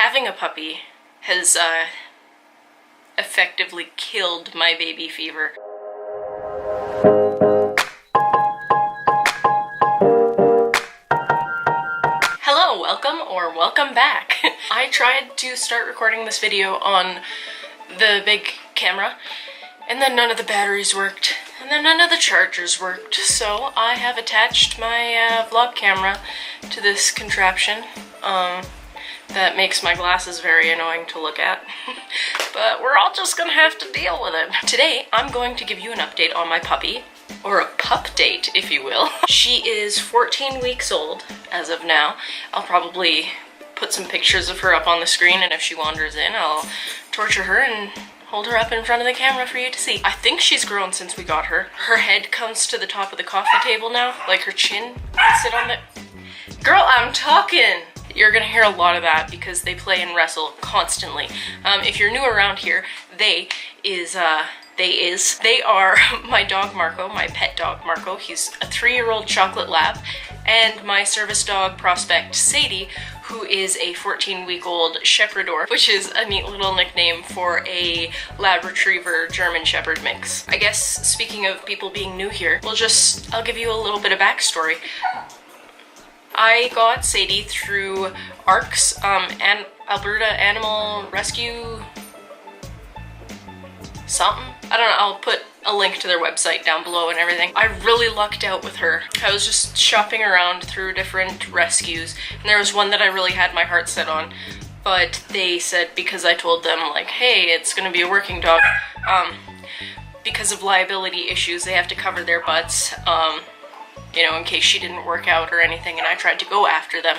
having a puppy has effectively killed my baby fever. Hello, welcome back. I tried to start recording this video on the big camera, and then none of the batteries worked, and then none of the chargers worked, so I have attached my vlog camera to this contraption that makes my glasses very annoying to look at. But we're all just gonna have to deal with it. Today, I'm going to give you an update on my puppy, or a pup date, if you will. She is 14 weeks old as of now. I'll probably put some pictures of her up on the screen, and if she wanders in, I'll torture her and hold her up in front of the camera for you to see. I think she's grown since we got her. Her head comes to the top of the coffee table now, like her chin can sit on the... Girl, I'm talking! You're gonna hear a lot of that because they play and wrestle constantly. If you're new around here, they are my dog Marco, my pet dog Marco. He's a 3-year-old chocolate lab, and my service dog prospect Sadie, who is a 14-week-old Shepherdor, which is a neat little nickname for a Lab Retriever German Shepherd mix. I guess, speaking of people being new here, I'll give you a little bit of backstory. I got Sadie through ARC's, and Alberta Animal Rescue something. I don't know, I'll put a link to their website down below and everything. I really lucked out with her. I was just shopping around through different rescues, and there was one that I really had my heart set on, but they said, because I told them, like, hey, it's gonna be a working dog, because of liability issues, they have to cover their butts, you know, in case she didn't work out or anything, and I tried to go after them.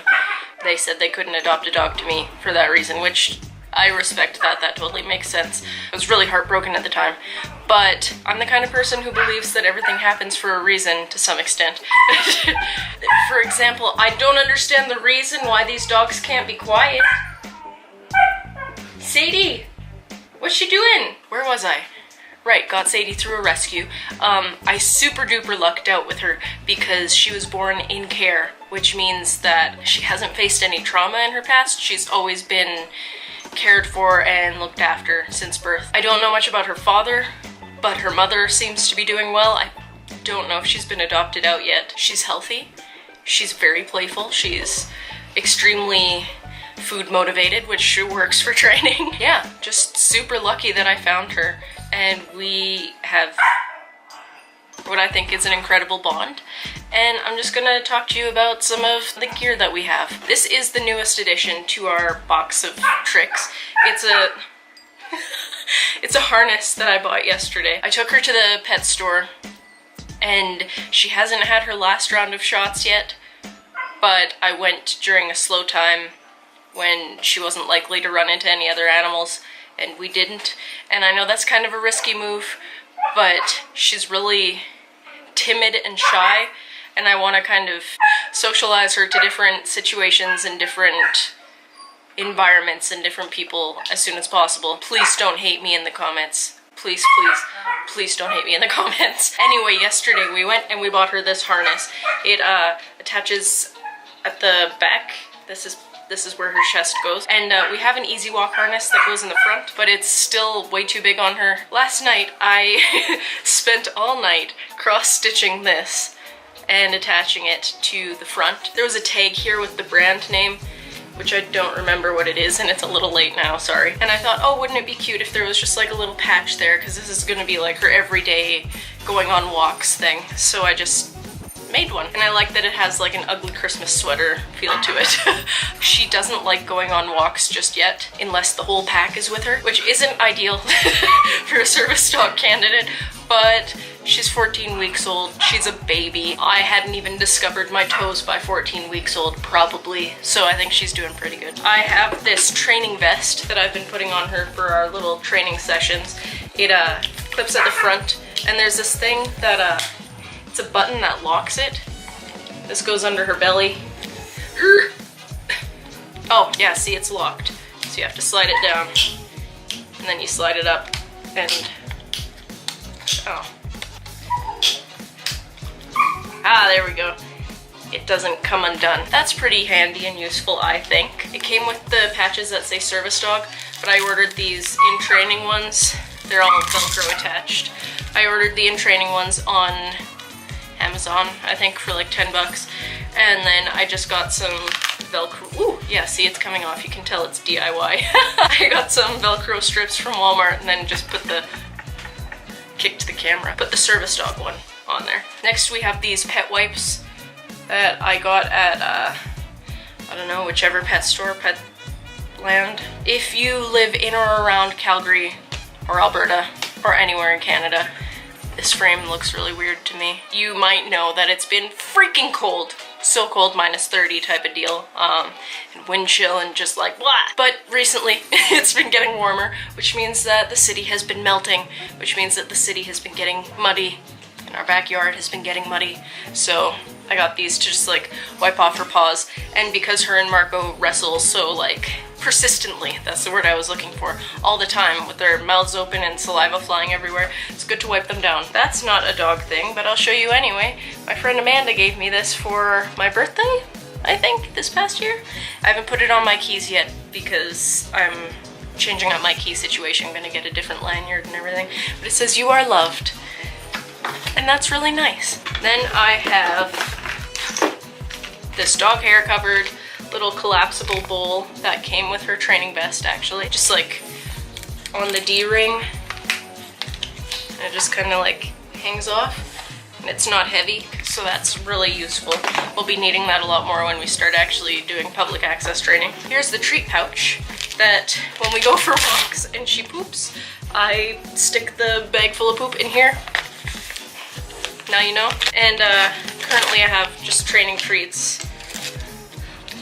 They said they couldn't adopt a dog to me for that reason, which I respect that. That totally makes sense. I was really heartbroken at the time, but I'm the kind of person who believes that everything happens for a reason to some extent. For example, I don't understand the reason why these dogs can't be quiet. Sadie! What's she doing? Where was I? Right, got Sadie through a rescue. I super duper lucked out with her because she was born in care, which means that she hasn't faced any trauma in her past. She's always been cared for and looked after since birth. I don't know much about her father, but her mother seems to be doing well. I don't know if she's been adopted out yet. She's healthy. She's very playful. She's extremely food motivated, which works for training. Yeah, just super lucky that I found her, and we have what I think is an incredible bond. And I'm just gonna talk to you about some of the gear that we have. This is the newest addition to our box of tricks. It's a harness that I bought yesterday. I took her to the pet store, and she hasn't had her last round of shots yet, but I went during a slow time when she wasn't likely to run into any other animals, and we didn't. And I know that's kind of a risky move, but she's really timid and shy, and I want to kind of socialize her to different situations and different environments and different people as soon as possible. Please don't hate me in the comments. Please, please, please don't hate me in the comments. Anyway, yesterday we went and we bought her this harness. It attaches at the back. This is where her chest goes. And we have an Easy Walk harness that goes in the front, but it's still way too big on her. Last night, I spent all night cross-stitching this and attaching it to the front. There was a tag here with the brand name, which I don't remember what it is, and it's a little late now, sorry. And I thought, oh, wouldn't it be cute if there was just like a little patch there, because this is gonna be like her everyday going on walks thing. So I just made one, and I like that it has like an ugly Christmas sweater feel to it. She doesn't like going on walks just yet, unless the whole pack is with her, which isn't ideal for a service dog candidate, but she's 14 weeks old, she's a baby. I hadn't even discovered my toes by 14 weeks old, probably, so I think she's doing pretty good. I have this training vest that I've been putting on her for our little training sessions. It clips at the front, and there's this thing that it's a button that locks it. This goes under her belly. Oh, yeah, see, it's locked. So you have to slide it down, and then you slide it up, and... oh. Ah, there we go. it doesn't come undone. That's pretty handy and useful, I think. It came with the patches that say service dog, but I ordered these in training ones. They're all Velcro attached. I ordered the in training ones on Amazon, I think for like 10 bucks. And then I just got some Velcro. Ooh, yeah, see, it's coming off. You can tell it's DIY. I got some Velcro strips from Walmart and then just put the, kicked the camera, put the service dog one on there. Next we have these pet wipes that I got at, I don't know, whichever pet store, Pet Land. If you live in or around Calgary or Alberta or anywhere in Canada, this frame looks really weird to me. You might know that it's been freaking cold. So cold, -30 type of deal. And wind chill and just like blah. But recently it's been getting warmer, which means that the city has been melting, which means that the city has been getting muddy and our backyard has been getting muddy. So I got these to just like wipe off her paws. And because her and Marco wrestle so like persistently, that's the word I was looking for, all the time with their mouths open and saliva flying everywhere, it's good to wipe them down. That's not a dog thing, but I'll show you anyway. My friend Amanda gave me this for my birthday, I think, this past year. I haven't put it on my keys yet because I'm changing up my key situation. I'm gonna get a different lanyard and everything, but it says "You are loved," and that's really nice. Then I have this dog hair covered little collapsible bowl that came with her training vest, actually. Just like on the D-ring, and it just kind of like hangs off, and it's not heavy, so that's really useful. We'll be needing that a lot more when we start actually doing public access training. Here's the treat pouch that when we go for walks and she poops, I stick the bag full of poop in here. Now you know. And currently I have just training treats.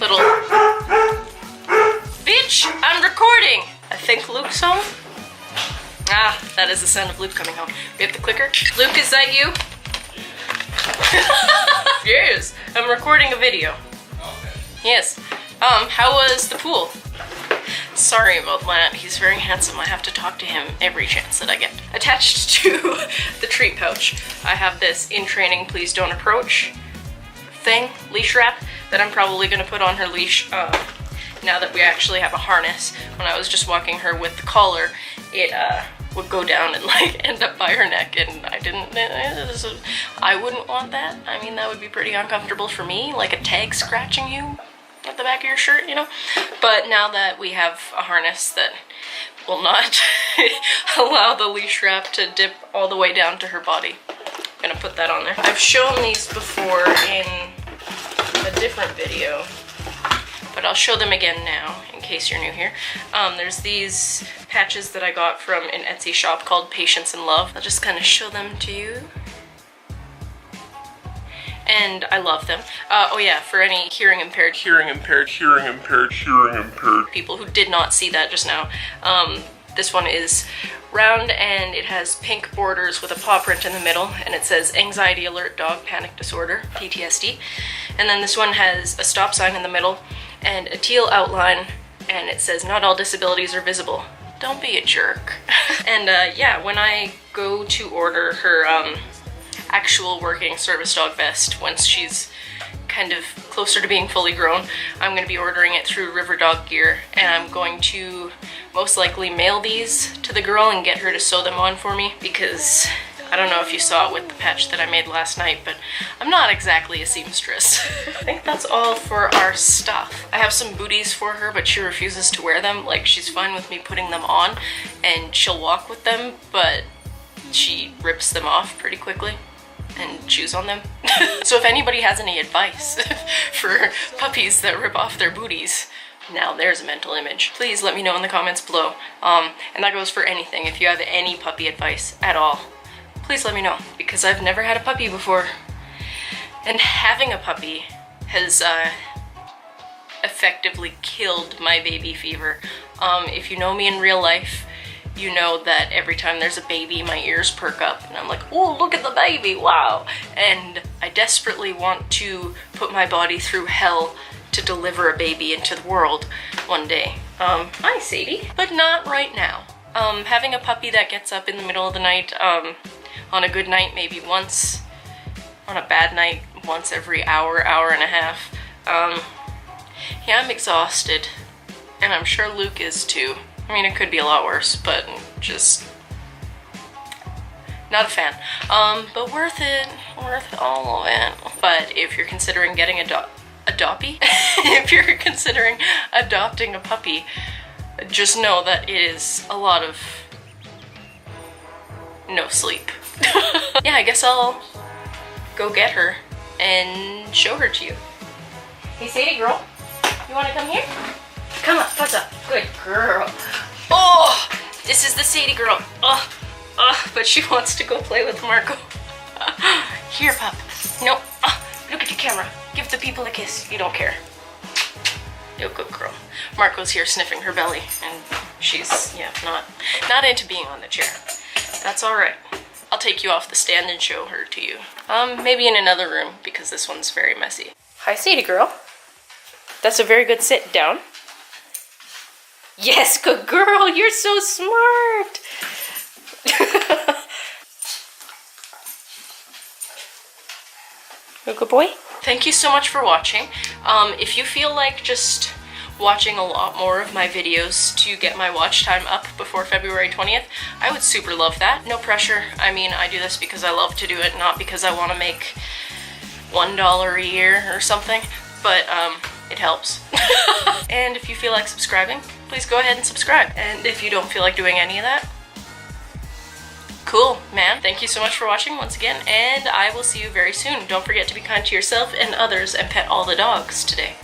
Little bitch, I'm recording. I think Luke's home. Ah, that is the sound of Luke coming home. We have the clicker. Luke, is that you? Yes, I'm recording a video. Yes. How was the pool? Sorry about that. He's very handsome. I have to talk to him every chance that I get. Attached to the treat pouch, I have this "In Training, Please Don't Approach" thing, leash wrap, that I'm probably gonna put on her leash now that we actually have a harness. When I was just walking her with the collar, it would go down and like end up by her neck, and I wouldn't want that. I mean, that would be pretty uncomfortable for me, like a tag scratching you at the back of your shirt, you know? But now that we have a harness that will not allow the leash wrap to dip all the way down to her body, I'm gonna put that on there. I've shown these before in a different video, but I'll show them again now in case you're new here. There's these patches that I got from an Etsy shop called Patience and Love. I'll just kind of show them to you. And I love them. Oh yeah, for any hearing impaired people who did not see that just now, this one is round and it has pink borders with a paw print in the middle, and it says "Anxiety Alert Dog Panic Disorder, PTSD." And then this one has a stop sign in the middle and a teal outline, and it says "Not all disabilities are visible. Don't be a jerk." And yeah, when I go to order her actual working service dog vest, once she's kind of closer to being fully grown, I'm going to be ordering it through River Dog Gear, and I'm going to most likely mail these to the girl and get her to sew them on for me, because I don't know if you saw it with the patch that I made last night, but I'm not exactly a seamstress. I think that's all for our stuff. I have some booties for her, but she refuses to wear them. Like, she's fine with me putting them on and she'll walk with them, but she rips them off pretty quickly and chews on them. So if anybody has any advice for puppies that rip off their booties, now there's a mental image. Please let me know in the comments below. And that goes for anything. If you have any puppy advice at all, please let me know, because I've never had a puppy before. And having a puppy has effectively killed my baby fever. If you know me in real life, you know that every time there's a baby, my ears perk up and I'm like, oh, look at the baby, wow. And I desperately want to put my body through hell to deliver a baby into the world one day. Hi, Sadie. But not right now. Having a puppy that gets up in the middle of the night, on a good night, maybe once, on a bad night, once every hour, hour and a half. Yeah, I'm exhausted, and I'm sure Luke is too. I mean, it could be a lot worse, but just not a fan. But worth it, worth all of it. But if you're considering getting if you're considering adopting a puppy, just know that it is a lot of no sleep. Yeah, I guess I'll go get her and show her to you. Hey, Sadie girl, you want to come here? Come on, what's up? Good girl. Oh, this is the Sadie girl. But she wants to go play with Marco. Here, pup. No, look at your camera. Give the people a kiss. You don't care. You're a good girl. Marco's here sniffing her belly, and she's, yeah, not into being on the chair. That's all right. I'll take you off the stand and show her to you. Maybe in another room, because this one's very messy. Hi, Sadie girl. That's a very good sit down. Yes, good girl. You're so smart. You're a good boy. Thank you so much for watching. If you feel like just watching a lot more of my videos to get my watch time up before February 20th, I would super love that. No pressure. I mean, I do this because I love to do it, not because I want to make $1 a year or something, but it helps. And if you feel like subscribing, please go ahead and subscribe. And if you don't feel like doing any of that, cool, man. Thank you so much for watching once again, and I will see you very soon. Don't forget to be kind to yourself and others and pet all the dogs today.